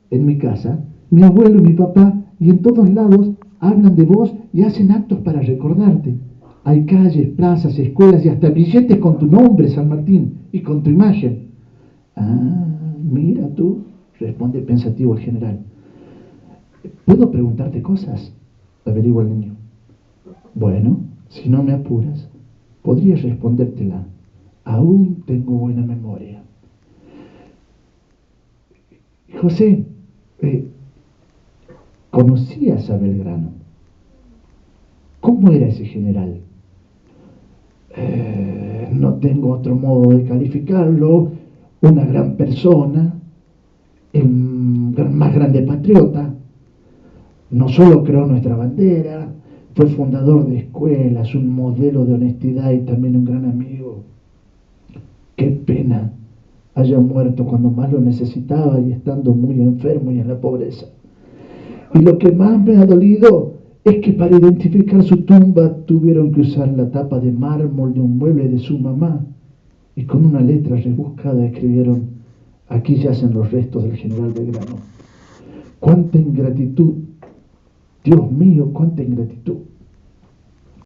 En mi casa, mi abuelo y mi papá, y en todos lados, hablan de vos y hacen actos para recordarte. Hay calles, plazas, escuelas y hasta billetes con tu nombre, San Martín, y con tu imagen. Ah, mira tú, responde pensativo el general. ¿Puedo preguntarte cosas? Averigua el niño. Bueno, si no me apuras, podría respondértela. Aún tengo buena memoria. José, eh, ¿conocías a Belgrano? ¿Cómo era ese general? No tengo otro modo de calificarlo. Una gran persona, el más grande patriota. No solo creó nuestra bandera, fue fundador de escuelas, un modelo de honestidad y también un gran amigo. Qué pena haya muerto cuando más lo necesitaba y estando muy enfermo y en la pobreza. Y lo que más me ha dolido es que para identificar su tumba tuvieron que usar la tapa de mármol de un mueble de su mamá y con una letra rebuscada escribieron: aquí yacen los restos del general Belgrano. ¡Cuánta ingratitud! Dios mío, cuánta ingratitud.